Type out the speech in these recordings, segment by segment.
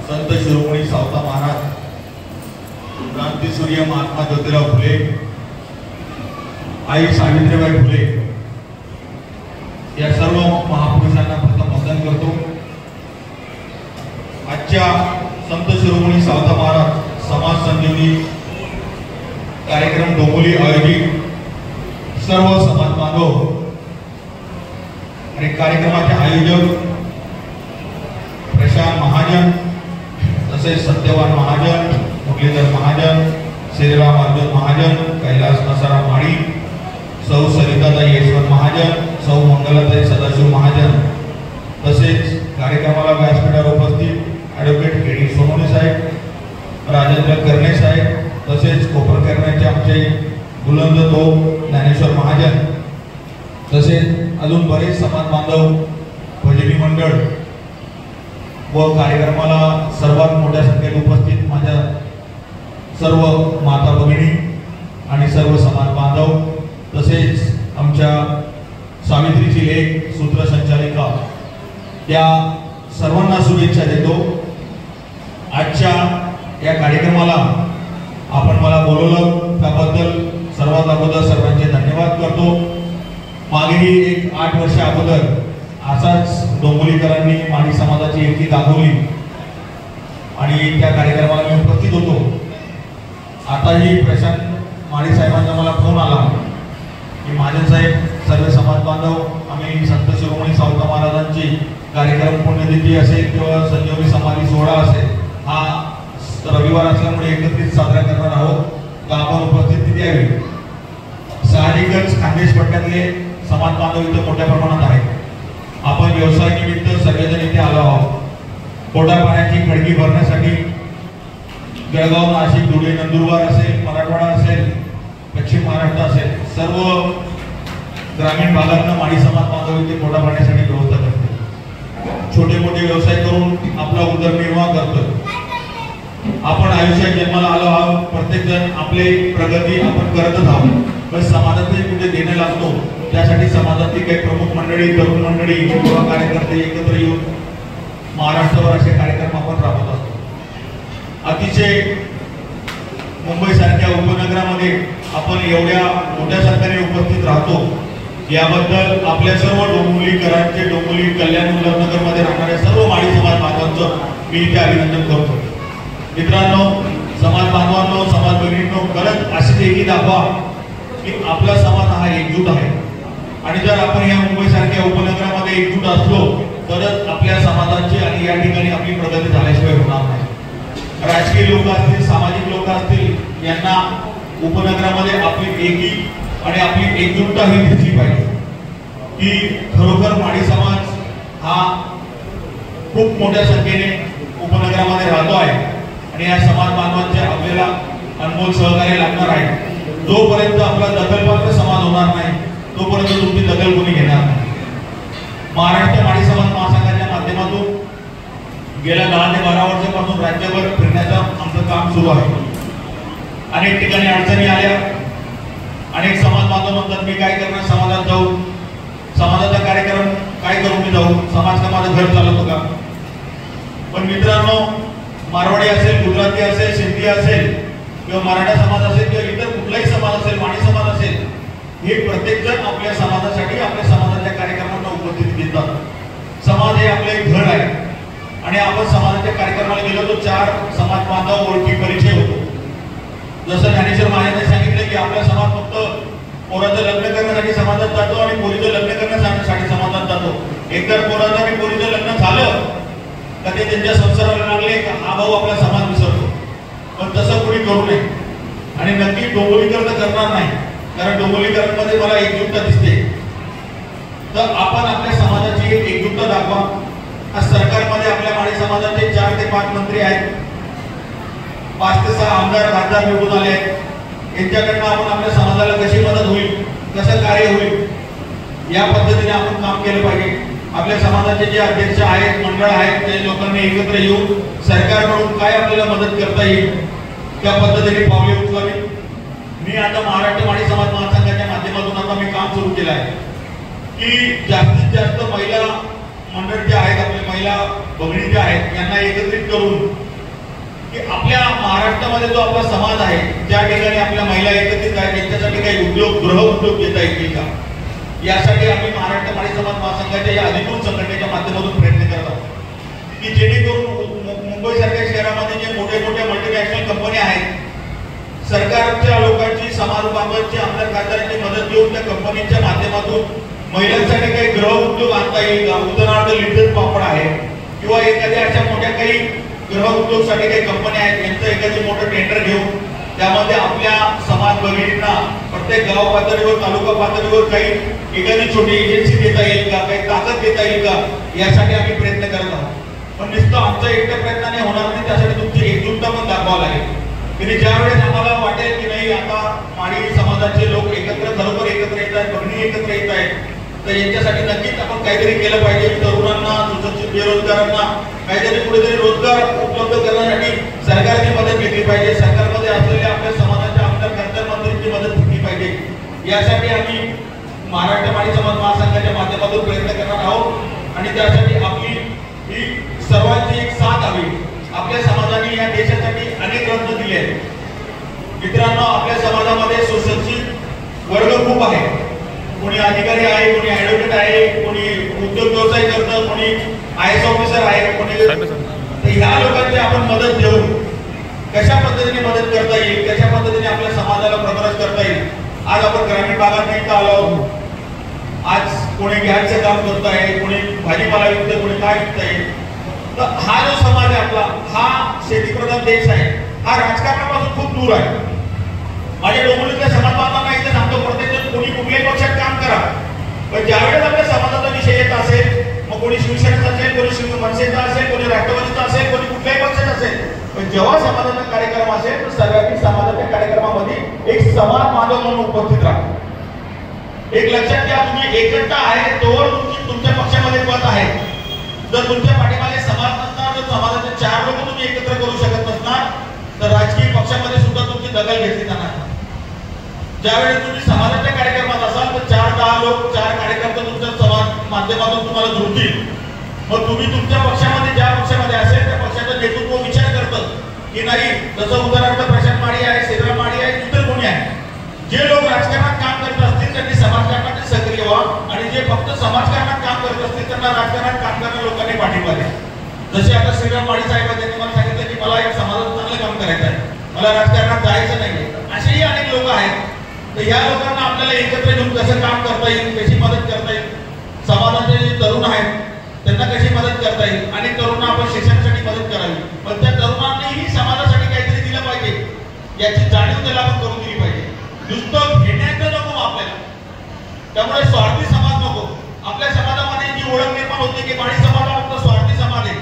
संत शिरोमणी सावता महाराज, क्रांतीसूर्य महात्मा ज्योतिराव फुले, आई सावित्रीबाई फुले या सर्व महापुरुषांना प्रथम वंदन करतो। आजच्या संत शिरोमणी सावता महाराज समाज संजीवनी कार्यक्रम डोंबिवली आयोजित सर्व समाज बांधव आणि कार्यक्रमाचे आयोजक प्रशांत महाजन, तसेच सत्यवान महाजन, मुरलीधर महाजन, श्रीराम अर्जुन महाजन, कैलास नसाराम माळी, सौ सरिताताई यशवंत महाजन, सौ मंगलाताई सदाशिव महाजन, तसेच कार्यक्रमाला व्यासपीठावर उपस्थित ॲडव्होकेट केडी सोनवणे साहेब, राजेंद्र करणे साहेब, तसेच कोपरकरण्याचे आमचे बुलंद तो ज्ञानेश्वर महाजन, तसेच अजून बरेच समाज बांधव, भजनी मंडळ व कार्यक्रमाला सर्वात मोठ्या संख्येत उपस्थित माझ्या सर्व माता भगिनी आणि सर्व समाज बांधव, तसेच आमच्या सावित्रीची लेक सूत्रसंचालिका या सर्वांना शुभेच्छा देतो। आजच्या या कार्यक्रमाला आपण मला बोलवलं त्याबद्दल सर्वात अगोदर सर्वांचे धन्यवाद करतो। मागेही एक 8 वर्ष अगोदर असाच डोंबिवलीकरांनी माळी समाजाची एकी दाखवली आणि त्या कार्यक्रमाला मी उपस्थित होतो। आताही प्रशांत माळी साहेबांचा मला फोन आला की महाजन साहेब, सर्व समाज बांधव आम्ही संत शिरोमणी सावता महाराजांची कार्यक्रम पुण्यतिथी असेल किंवा संजीवनी समाधी सोहळा असेल, हा रविवार असल्यामुळे एकत्रित साजरा करणार आहोत, तर आपण उपस्थिती द्यावी। साहजिकच खानदेश पट्ट्यातले समाज बांधव इथं मोठ्या प्रमाणात आहेत। आपण व्यवसाय निमित्त सगळेजण इथे आलो आहोत। पोटापाण्याची खळगी भरण्यासाठी जळगाव, नाशिक, धुळे, नंदुरबार असेल, मराठवाडा असेल, पश्चिम महाराष्ट्र असेल, सर्व ग्रामीण भागातनं माळी समाज बांधव इथे पोटापाण्यासाठी व्यवस्था करते। छोटे मोठे व्यवसाय करून आपला उदरनिर्वाह करतो। आपण आयुष्यात जन्माला आलो आहोत, प्रत्येक जण आपली प्रगती आपण करतच आहोत, पण समाजातही कुठे देणं लागतो। त्यासाठी समाजातील काही प्रमुख मंडळी, तरुण मंडळी किंवा कार्यकर्ते एकत्र येऊन महाराष्ट्रभर असे कार्यक्रम आपण राबवत असतो। अतिशय मुंबई सारख्या उपनगरामध्ये आपण एवढ्या मोठ्या संख्येने उपस्थित राहतो, याबद्दल आपल्या सर्व डोंबिवलीकरांचे, डोंबिवली कल्याण उल्हासनगर मध्ये राहणाऱ्या सर्व माळी समाज बांधवांचं मी इथे अभिनंदन करतो। मित्रांनो, समाज बांधवांनो, समाज भगिनींनो, खरंच अशीच एकी दाखवा की आपला समाज हा एकजूट आहे आणि जर आपण या मुंबई सारख्या उपनगरामध्ये एकजूट असलो तरच आपल्या समाजाची आणि या ठिकाणी आपली प्रगती झाल्याशिवाय होणार नाही। राजकीय लोक असतील, सामाजिक लोक असतील, यांना उपनगरामध्ये आपली एकी आणि आपली एकजुटता ही दिसली पाहिजे की खरोखर माळी समाज हा खूप मोठ्या संख्येने उपनगरामध्ये राहतो आहे आणि या समाज बांधवांचे आपल्याला अनमोल सहकार्य लागणार आहे। जोपर्यंत आपला दखलपात्र समाज होणार नाही तोपर्यंत तुमची दखल कोणी घेणार नाही। महाराष्ट्र माळी समाज महासंघाच्या माध्यमातून गेल्या 10 ते 12 वर्षापासून राज्यभर फिरण्याचं आमचं काम सुरू आहे। अनेक ठिकाणी अडचणी आल्या, अनेक समाज बांधव म्हणतात मी काय करणार, समाजात जाऊ, समाजाचा कार्यक्रम काय करू मी जाऊ, समाज का माझं घर चालवतो का? पण मित्रांनो, मारवाडी असेल, गुजराती असेल, सिंधी असेल किंवा मराठा समाज असेल किंवा इतर कुठलाही समाज असेल, माळी समाज असेल, हे प्रत्येक जण आपल्या समाजासाठी, आपल्या समाजाच्या कार्यक्रमांना उपस्थिती देतात। समाज हे आपले घर आहे आणि आपण समाजाच्या कार्यक्रमाला गेलो तर 4 समाज बांधव ओळखी परिचय होतो। जसं ज्ञानेश्वर महाराजांनी सांगितलं की आपला समाज फक्त पोराचं लग्न करण्यासाठी समाजात जातो आणि पोरीचं लग्न करण्यासाठी समाजात जातो। एकदा पोराचं आणि पोरीचं लग्न झालं तर ते त्यांच्या संसाराला लागले का हा भाऊ आपला समाज विसरतो, पण तसं कोणी करू नये आणि नक्की डोंबिवलीकर तर करणार नाही, कारण डोंबिवलीकरांमध्ये मला एकजुटता दिसते। तर आपण आपल्या समाजाची एक एकजुटता दाखवा। आज सरकारमध्ये आपल्या माळी समाजाचे 4 ते 5 मंत्री आहेत, 5 ते 6 आमदार, खासदार निवडून आले आहेत। यांच्याकडनं आपण आपल्या समाजाला कशी मदत होईल, कसं कार्य होईल, या पद्धतीने आपण काम केलं पाहिजे। आपल्या समाजाचे जे अध्यक्ष आहेत, मंडळ आहेत, ते लोकांनी एकत्र येऊन सरकारकडून काय आपल्याला मदत करता येईल त्या पद्धतीने पावले उचलावी। मी आता महाराष्ट्र माळी समाज महासंघाच्या माध्यमातून आता मी काम सुरू केलं आहे की जास्तीत जास्त महिला मंडळ जे आहेत, आपले महिला भगिनी जे आहेत, यांना एकत्रित करून की आपल्या महाराष्ट्रामध्ये जो आपला समाज आहे, ज्या ठिकाणी आपल्या महिला एकत्रित आहेत, त्यांच्यासाठी काही उद्योग, गृह उद्योग घेता येतील का, यासाठी आम्ही महाराष्ट्र माळी समाज महासंघाच्या या अधिकृत संघटनेच्या माध्यमातून प्रयत्न करत आहोत की जेणेकरून मुंबई सारख्या शहरामध्ये जे मोठे मोठे मल्टीनॅशनल कंपन्या आहेत, सरकारच्या लोकांची, समाज बांधवांची, आमदार खासदारांची मदत घेऊन त्या कंपनीच्या माध्यमातून महिलांसाठी काही गृह उद्योग आणता येईल का. उदाहरणार्थ लिंडन पापड आहे किंवा एखाद्या अशा मोठ्या काही गृह उद्योगसाठी काही कंपन्या आहेत, यांचं एखादी मोठं टेंडर घेऊन त्यामध्ये आपल्या समाज भगिनींना प्रत्येक गाव पातळीवर, तालुका पातळीवर काही एखादी छोटी एजन्सी देता येईल का, काही ताकद देता येईल का, यासाठी आम्ही प्रयत्न करत आहोत. पण नुसतं आमच्या एकट्या प्रयत्नाने होणार नाही, त्यासाठी तुमची एकजुटता पण दाखवावं लागेल. की ज्यावेळेस आम्हाला वाटेल की नाही आता माळी समाजाचे लोक एकत्र, खरोखर एकत्र येत आहेत, भगिनी एकत्र येत आहेत, तर यांच्यासाठी नक्कीच आपण काहीतरी केलं पाहिजे. तरुणांना, सुशिक्षित बेरोजगारांना काहीतरी कुठेतरी रोजगार उपलब्ध करण्यासाठी सरकारची मदत घेतली पाहिजे. सरकारमध्ये असलेल्या आपल्या समाजाच्या आमदार खासदार मंत्र्यांची मदत घेतली पाहिजे. यासाठी आम्ही महाराष्ट्र माळी समाज महासंघाच्या माध्यमातून प्रयत्न करणार आहोत आणि त्यासाठी आपली ही सर्वांची एक साथ हवी. आपल्या समाजाने या देशासाठी अनेक रत्न दिले आहेत. मित्रांनो, आपल्या समाजामध्ये सुशिक्षित वर्ग खूप आहे. कोणी अधिकारी आहे, कोणी ऍडव्होकेट आहे, कोणी उद्योग व्यवसाय करतं, कोणी IAS ऑफिसर आहे, कोणी. ह्या लोकांची आपण मदत देऊन कशा पद्धतीने मदत करता येईल, कशा पद्धतीने आपल्या समाजाला प्रगत करता येईल. आज आपण ग्रामीण भागात नाही आलो. आज कोणी गॅसचं काम करत आहे, कोणी भाजीपाला विकतंय, कोणी काय विकतंय. तर हा जो समाज आहे आपला, हा शेतीप्रधान देश आहे, हा राजकारणापासून खूप दूर आहे. माझ्या डोंबिवलीतल्या समाज बांधवांना इथे सांगतो, प्रत्येक जण कोणी कुठल्याही पक्षात काम करा, पण ज्यावेळेस आपल्या समाजाचा विषय येत असेल, मग कोणी शिवसेनेचा असेल, कोणी मनसेचा असेल, कोणी राष्ट्रवादीचा असेल, कोणी कुठल्याही पक्षाचा असेल, पण जेव्हा समाजाचा कार्यक्रम असेल तर सर्वांनी समाजाच्या कार्यक्रमामध्ये एक समाज बांधव म्हणून उपस्थित राहा. एक लक्षात घ्या, तुम्ही एकत्र आहे तोवर तुमच्या पक्षामध्ये पद आहे. जर तुमच्या पाठीमागे समाज नसणार, जर समाजाचे 4 लोक तुम्ही एकत्र करू शकत नसणार, तर राजकीय पक्षामध्ये सुद्धा तुमची दखल घेतली जाणार. ज्यावेळेस तुम्ही समाजाच्या कार्यक्रमात असाल तर 4-10 लोक, 4 कार्यकर्ते तुमच्या समाज माध्यमातून तुम्हाला जोडतील. मग तुम्ही तुमच्या पक्षामध्ये, ज्या पक्षामध्ये असेल त्या पक्षाचं नेतृत्व विचार करतं की नाही. जसं उदाहरणार्थ प्रशांत माळी आहे, श्रीराम माळी आहे, इतर कोणी आहे, जे लोक राजकारणात काम करत असतील त्यांनी समाजकारणात सक्रिय व्हा आणि जे फक्त समाजकारणात काम करत असतील त्यांना राजकारणात काम करणाऱ्या लोकांनी पाठिंबा द्या. जसे आता श्रीराम माळी साहेब त्यांनी मला सांगितलं की मला एक समाजात चांगलं काम करायचं आहे, मला राजकारणात जायचं नाहीये. असेही अनेक लोक आहेत. तर या लोकांना आपल्याला एकत्र घेऊन कसं काम करता येईल, कशी मदत करता येईल, समाजाचे जे तरुण आहेत त्यांना कशी मदत करता येईल. अनेक तरुणांना आपण शिक्षणासाठी मदत करावी, पण त्या तरुणांनीही समाजासाठी काहीतरी दिलं पाहिजे याची जाणीव त्याला आपण करून दिली पाहिजे. नुसतं घेण्याचं नको आपल्याला, त्यामुळे स्वार्थी समाज नको. आपल्या समाजामध्ये जी ओळख निर्माण होते की माळी समाज हा फक्त स्वार्थी समाज आहे,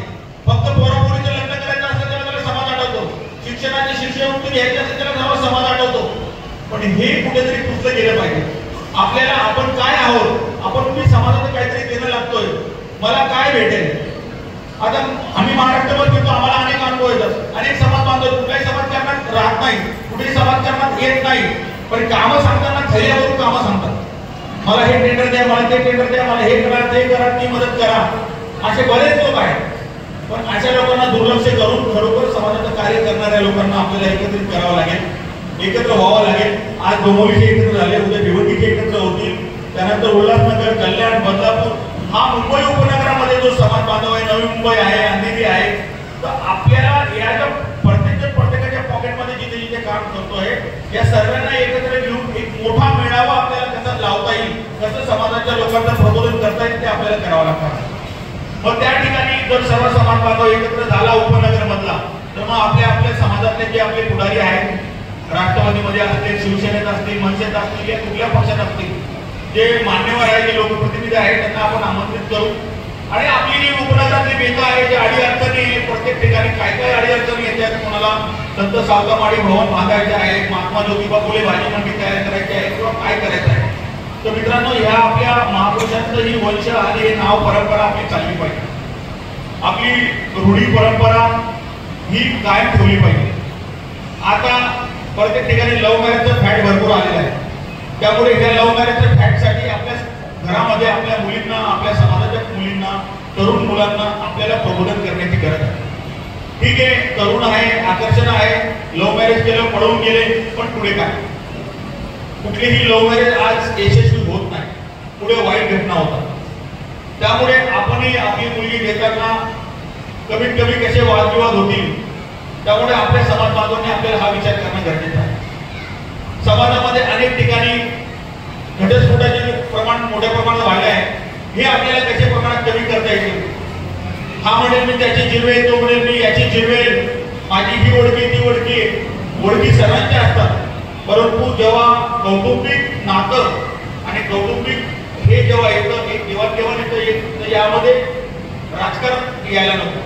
फक्त पोरापोरीचं लग्न करायचं असेल त्याला समाज आठवतो, शिक्षणाची शिष्यवृत्ती घ्यायची असेल त्याला समाज आठवतो. पण हे कुठेतरी पुस्तक गेलं पाहिजे. आपल्याला आपण काय आहोत, आपण मी समाजाचं काहीतरी देणं लागतोय, मला काय भेटेल. आता आम्ही महाराष्ट्रभर फिरतो, आम्हाला अनेक अनुभव येतात, अनेक समाज बांधव कुठल्याही समाजकारणात राहत नाही, कुठेही समाजकारणात येत नाही, पण कामं सांगताना खऱ्यावरून कामं सांगतात. मला हे टेंडर द्या, मला ते टेंडर द्या, मला हे करा, ते करा, ती मदत करा, असे बरेच लोक आहेत. पण अशा लोकांना दुर्लक्ष करून खरोखर समाजाचं कार्य करणाऱ्या लोकांना आपल्याला एकत्रित करावं लागेल, एकत्र व्हावं लागेल. आज डोंबिवलीचे एकत्र झाले, उद्या भिवंडीचे एकत्र होतील, त्यानंतर उल्हासनगर, कल्याण, बदलापूर, हा मुंबई उपनगरामध्ये जो समाज बांधव आहे, नवी मुंबई आहे, अंधेरी आहे. तर आपल्याला या ज्या प्रत्येकाच्या पॉकेटमध्ये जिथे जिथे काम करतोय या सर्वांना एकत्र घेऊन एक मोठा मेळावा आपल्याला कसा लावता येईल, कसं समाजाच्या लोकांना प्रबोधन करता येईल ते आपल्याला करावं लागतं. मग त्या ठिकाणी जर सर्व समाज बांधव एकत्र झाला उपनगर मधला, तर मग आपल्या समाजातले जे आपले पुढारी आहेत, राष्ट्रवादीमध्ये असतील, शिवसेनेत असतील, मनसेत असतील, या कुठल्या पक्षात असतील, जे मान्यवर आहे, जे लोकप्रतिनिधी आहेत, त्यांना आपण आमंत्रित करू आणि आपली जी उपनगरातली बेता आहे, जे अडी अडचणी प्रत्येक ठिकाणी काय काय अडी अडचणी येतात, कोणाला संत सावकामाळी भवन बांधायचे आहे, महात्मा ज्योतिबा फुले भाजी मंडी तयार करायची आहे किंवा काय करायचं आहे. तर मित्रांनो, ह्या आपल्या महापुरुषांचं ही वंश आणि हे नाव परंपरा आपली चालली पाहिजे. आपली रूढी परंपरा ही कायम ठेवली पाहिजे. आता प्रत्येक ठिकाणी लव्ह मॅरेजचं फॅट भरपूर आलेलं आहे, त्यामुळे ह्या लव्ह मॅरेजच्या फॅटसाठी आपल्या घरामध्ये आपल्या मुलींना, आपल्या समाजाच्या मुलींना, तरुण मुलांना आपल्याला प्रबोधन करण्याची गरज आहे. ठीक आहे, तरुण आहे, आकर्षण आहे, लव्ह मॅरेज केलं, पळून गेले, पण पुढे काय? कुठलीही लव्ह मॅरेज आज यशस्वी होत नाही, पुढे वाईट घटना होतात. त्यामुळे आपणही आपली मुलगी घेताना कमीत कमी कसे वादविवाद होतील, त्यामुळे आपल्या समाज बांधवांनी आपल्याला हा विचार करणं गरजेचं आहे. समाजामध्ये अनेक ठिकाणी घटस्फोटाचे प्रमाण मोठ्या प्रमाणात वाढले आहे. हे आपल्याला कशा प्रमाणात कमी करता येईल? हा म्हणेल मी त्याची जिरवेल, तो म्हणेल मी याची जिरवेल, माझी ही ओळखी ती ओळखी, ओळखी सर्वांच्या असतात. परंतु जेव्हा कौटुंबिक नातं आणि कौटुंबिक हे जेव्हा येतं, एक देवाणघेवाण येतं, तर यामध्ये राजकारण यायला नको,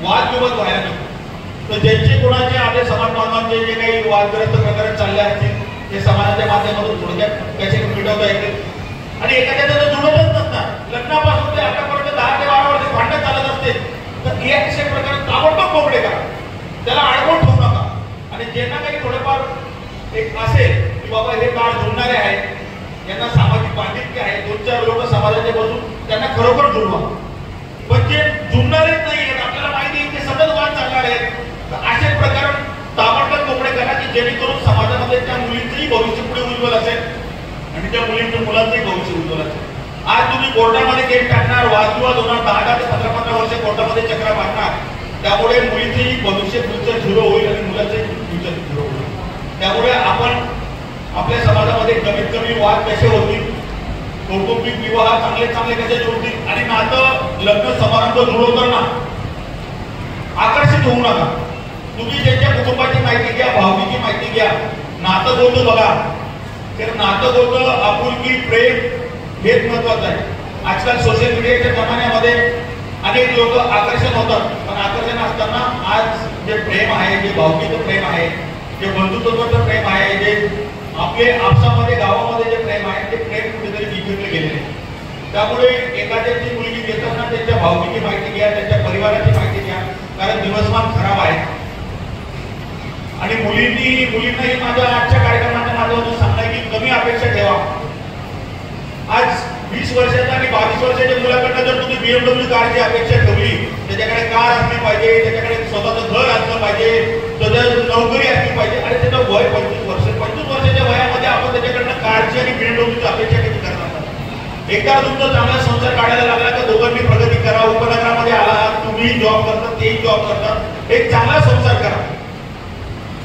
वादविवाद व्हायला नको. तर ज्यांचे कोणाचे आपल्या समाज बांधवांचे जे काही वादग्रस्त प्रकरण चालले असतील ते समाजाच्या माध्यमातून थोडक्यात कसे मिटवता येतील. आणि एखाद्याचं जुळतच नसतात, लग्नापासून ते आतापर्यंत 10 ते 12 वर्ष भांडण चालत असते, तर हे असे प्रकार ताबडतोब मोकळे करा, त्याला अडवून ठेवू नका. आणि ज्यांना काही थोडेफार एक असेल की बाबा हे काळ जुळणारे आहे, यांना सामाजिक बांधिलकी आहे, 2-4 लोक समाजाचे बसून त्यांना खरोखर जुळवा. पण जे जुळणारेच नाही आहेत, आपल्याला माहिती आहे ते सतत वाद चालणार आहेत, असे प्रकार ताबडतोब मोकळे करा की जेणेकरून समाजामध्ये त्या मुलींचंही भविष्य पुढे उज्ज्वल असेल आणि त्या मुलींच्या मुलांचंही भविष्य उज्ज्वल असेल. आज तुम्ही कोर्टामध्ये केस टाकणार, वादविवाद होणार, 10 ते 15 वर्ष कोर्टामध्ये चक्रा मारणार, त्यामुळे मुलीचेही भविष्य फ्युचर झिरो होईल आणि मुलाचंही फ्युचर झिरो होईल. त्यामुळे आपण आपल्या समाजामध्ये कमीत कमी वाद कसे होतील, कौटुंबिक विवाह चांगले चांगले कसे जोडतील आणि नातं लग्न समारंभ जुळवताना आकर्षित होऊ नका. तुम्ही ज्यांच्या कुटुंबाची माहिती घ्या, भावनेची माहिती घ्या, नातं बोलतो बघा. तर नातं बोलतो आपुलकी, प्रेम हेच महत्वाचं आहे. आजकाल सोशल मीडियाच्या जमान्यामध्ये अनेक लोक आकर्षण होतात, पण आकर्षण असताना आज जे प्रेम आहे, जे भावकीचं प्रेम आहे, जे बंधुत्वाचं प्रेम आहे, जे आपले आपसामध्ये गावामध्ये जे प्रेम आहे, ते प्रेम कुठेतरी विखरले गेलेले. त्यामुळे एखाद्याची मुलगी घेताना त्यांच्या भावकीची माहिती घ्या, त्यांच्या परिवाराची माहिती घ्या, कारण दिवसमान खराब आहे. आणि मुलींनाही माझ्या आजच्या कार्यक्रमाच्या माध्यमातून सांगणं की कमी अपेक्षा ठेवा. आज 20 वर्षाच्या आणि 22 वर्षाच्या मुलाकडनं जर तुम्ही BMW कारची अपेक्षा ठेवली, त्याच्याकडे कार असली पाहिजे, त्याच्याकडे स्वतःचं घर असलं पाहिजे, त्याच्याकडे नोकरी असली पाहिजे, आणि त्याचं वय 25 वर्ष, 25 वर्षाच्या वयामध्ये आपण त्याच्याकडनं कारची आणि BMWची अपेक्षा कधी करणार? एकदा तुमचा चांगला संसार काढायला लागला तर दोघांनी प्रगती करा, उपनगरामध्ये आला, तुम्ही जॉब करता, तेही जॉब करतात, एक चांगला संसार करा.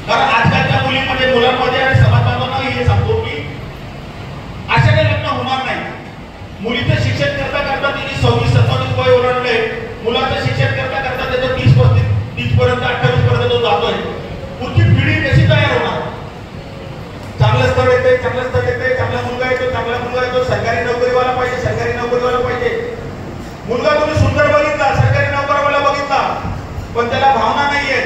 कारण आजकालच्या मुलीमध्ये, मुलांमध्ये आणि समाज बांधवांना हे सांगतो की अशा काही लग्न होणार नाही. मुलीचं शिक्षण करता करता तिची 26-27 वय ओलांडलंय, मुलाचं शिक्षण करता करता त्याचं 30 पर्यंत 28 पर्यंत तो जातोय. पुढची पिढी कशी तयार होणार? चांगलं स्थळ येते, चांगलं स्थळ येते, चांगला मुलगा येतो, चांगला मुलगा येतो, सरकारी नोकरीवाला पाहिजे, सरकारी नोकरीवाला पाहिजे. मुलगा तुम्ही सुंदर बघितला, सरकारी नोकरीवाला बघितला, पण त्याला भावना नाहीये,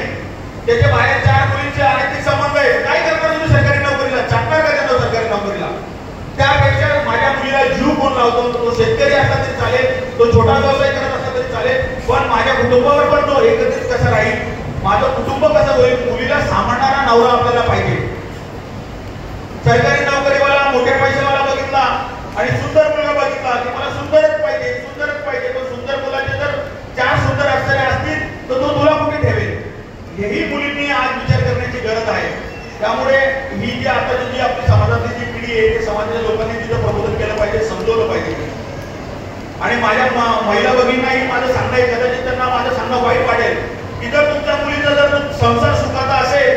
त्याच्या बाहेर 4 मुलींचे अनैतिक संबंध आहे, काय करणार तुम्ही सरकारी नोकरीला? चाकणार का देतो सरकारी नोकरीला? त्यापेक्षा माझ्या मुलीला जीव कोण लावतो, तो शेतकरी असला तरी चालेल, तो छोटा व्यवसाय करत असला तरी चालेल, पण माझ्या कुटुंबावर पण तो एकत्रित कसा राहील, माझं कुटुंब कसं होईल, मुलीला सांभाळणारा नवरा आपल्याला पाहिजे. सरकारी नोकरीवाला, मोठ्या पैशावाला बघितला आणि सुंदर मुलगा बघितला की मला सुंदरच पाहिजे, सुंदरच पाहिजे, पण सुंदर मुलाचे जर 4 सुंदर अक्षरे असतील तर तो तुला कुठे ठेवेल? हेही मुलींनी आज विचार करण्याची गरज आहे. त्यामुळे ही जी आता जी आपली समाजातली जी पिढी आहे, ते समाजाच्या लोकांनी तिथं प्रबोधन केलं पाहिजे, समजवलं पाहिजे. आणि माझ्या महिला भगिनींनाही माझं सांगणं आहे, कदाचित त्यांना माझं सांगणं वाईट वाटेल की जर तुमच्या मुलीचा जर संसार सुखाचा असेल,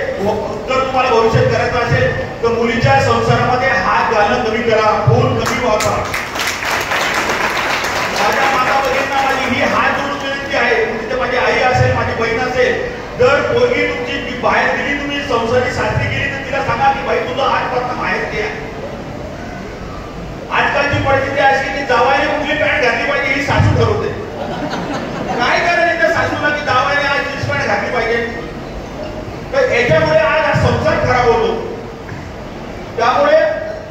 जर तुम्हाला भविष्यात करायचं असेल, तर मुलीच्या संसारामध्ये हात घालणं कमी करा, फोन कमी वापरा. माझ्या माता भगिनींना माझी ही हात जोडून विनंती आहे, तिथे माझी आई असेल, माझी बहीण असेल, जर पोरगी तुमची बाहेर गेली, तुम्ही संसारी साजरी केली, तर तिला सांगा की बाई तुझं आजपासून बाहेर घ्या. आजकालची परिस्थिती अशी की जावायने कुठली पॅन्ट घातली पाहिजे ही सासू ठरवते. काय करायचं त्या सासूला की जावायने आज जीन्स पॅन्ट घातली पाहिजे? तर याच्यामुळे आज हा संसार खराब होतो. त्यामुळे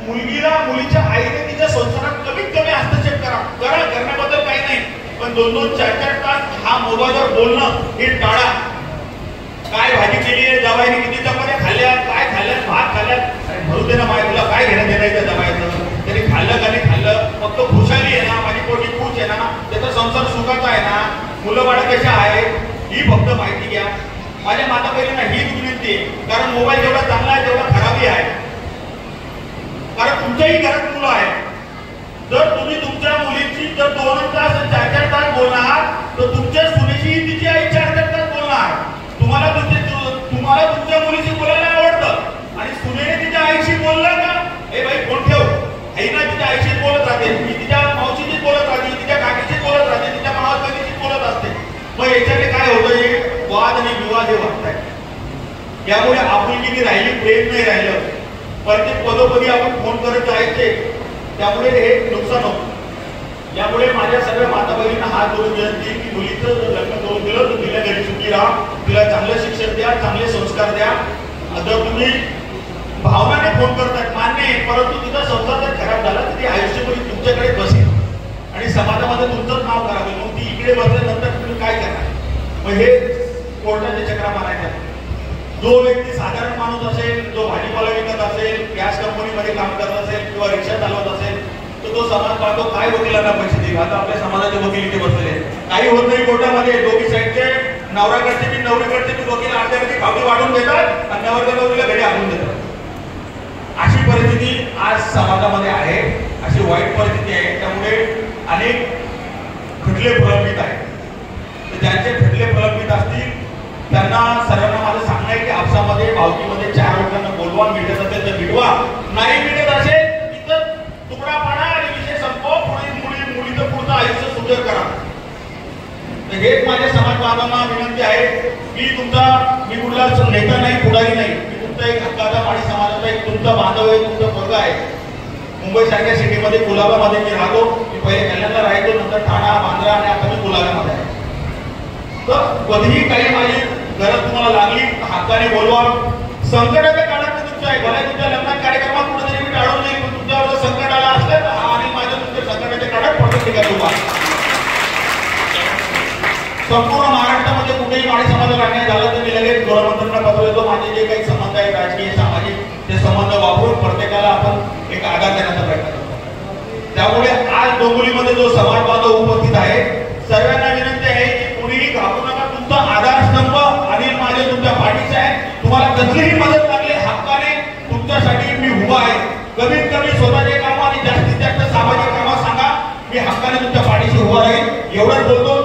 मुलीच्या आईने तिच्या संसारात कमीत कमी हस्तक्षेप करा, करण्याबद्दल काही नाही, पण 2-2, 4-4 तास हा मोबाईलवर बोलणं हे टाळा. काय भाजी केली आहे, जावाईने किती चपात्या खाल्ल्या, काय खाल्ल्या, भात खाल्ल्या, म्हणू दे ना माय, तुला काय घेणं देणं त्या जावायचं, तरी खाल्लं का नाही खाल्लं, मग फक्त खुशाली आहे ना, माझी पोटी खुश आहे ना, त्याचा संसार सुखाचा आहे ना, मुलं बाळ कशा आहेत ही फक्त माहिती घ्या. माझ्या माता बहिणींना ही विनंती आहे, कारण मोबाईल जेवढा चांगला आहे तेवढा खराबही आहे. कारण तुमच्याही घरात मुलं आहेत. जर तुम्ही तुमच्या मुलीची जर 2 तास 4 तास बोलणार तर तुमच्या सुनेशी तिची आई 4 तास बोलणार. तुम्हाला तुमच्या मुलीशी बोलायला आवडतं आणि सुनेने तिच्या आईशी बोललं का, ए बाई फोन ठेव, आई ना तिच्या आईशी बोलत राहते, मी तिच्या मावशीशी बोलत राहते, तिच्या काकीशी बोलत राहते, तिच्या मावस बहिणीशी बोलत असते. मग याच्याने काय होतं, वाद आणि विवाद हे वाढतायत. यामुळे आपुलकी राहिली, प्रेम नाही राहिलं. प्रत्येक पदोपदी आपण फोन करत जायचे, त्यामुळे हे नुकसान होतं. यामुळे माझ्या सगळ्या माता बहिणींना हात जोडून विनंती की मुलीचं जर लग्न करून दिलं तर तिला घरी सुखी राहा, तिला चांगलं शिक्षण द्या, चांगले संस्कार द्या. जर तुम्ही भावनाने फोन करतायत मान्य आहे, परंतु तिचा संसार जर खराब झाला तर ती आयुष्यभर तुमच्याकडे बसेल आणि समाजामध्ये तुमचंच नाव करावं. मग ती इकडे बसल्यानंतर तुम्ही काय करणार? मग हे कोर्टाचे चक्रा मारायचं. जो व्यक्ती साधारण माणूस असेल, जो भाजीपाला विकत असेल, गॅस कंपनीमध्ये काम करत असेल किंवा रिक्षा चालवत असेल, तर तो समाज पाहतो काय वकिलांना पैसे देईल. आता आपल्या समाजाचे वकील इथे बसलेले काही होत नाही कोर्टामध्ये. दोघी साईडचे नवऱ्याकडचे बी नवरीकडचे बी वकील अर्ध्यावरती खावडी वाढून देतात आणि नवरीला घरी आणून देतात. अशी परिस्थिती आज समाजामध्ये आहे, अशी वाईट परिस्थिती आहे. त्यामुळे अनेक खटले प्रलंबित आहेत. तर ज्यांचे खटले प्रलंबित असतील त्यांना सर्वांना माझं सांगणं आहे की आपसामध्ये भावकीमध्ये 4 लोकांना बोलवा. मिळत असेल तर मिळवा, नाही मिळत असेल तिथं तुकडा पाडा आणि विषय संपवा. मुलीचं पुढचं आयुष्य सुंदर करा. तर हेच माझ्या समाज बांधवांना विनंती आहे की मी कुठला नेता नाही, पुढारी नाही, मी तुमचा एक हक्काचा माळी समाजाचा एक तुमचा बांधव आहे, तुमचा वर्ग आहे. मुंबई सारख्या सिटीमध्ये कुलाब्यामध्ये मी राहतो. मी पहिले कल्याणला राहायचो, नंतर ठाणा, बांद्रा आणि आता मी कुलाब्यामध्ये आहे. तर कधीही काही माझी गरज तुम्हाला लागली हक्काने बोलवा. संकटाच्या काळात तुमचं आहे, भले तुमच्या लग्नात कार्यक्रमात कुठेतरी मी टाळून जाईल, पण तुमच्यावर जर संकट आला असलं तर हा आणि माझ्या तुमच्या संकटाच्या काळात पडतो ठिकाणी उभा. संपूर्ण महाराष्ट्रामध्ये कुठेही माळी समाजाला अन्याय झाला तर मी लगेच गृहमंत्र्यांना पत्र देतो. माझे जे काही संबंध आहेत राजकीय सामाजिक ते संबंध वापरून प्रत्येकाला आपण एक आधार देण्याचा प्रयत्न करतो. त्यामुळे आज डोंबिवलीमध्ये जो समाज बांधव उपस्थित आहे, सर्वांना विनंती आहे की कुणीही घाबरू नका. तुमचा आधारस्तंभ अनिल महाजन तुमच्या पाठीचा आहे. तुम्हाला कसलीही मदत लागली हक्काने तुमच्यासाठी मी उभा आहे. कमीत कमी स्वतःचे काम आणि जास्तीत जास्त सामाजिक कामं सांगा, मी हक्काने तुमच्या पाठीशी उभा राहील. एवढंच बोलतो.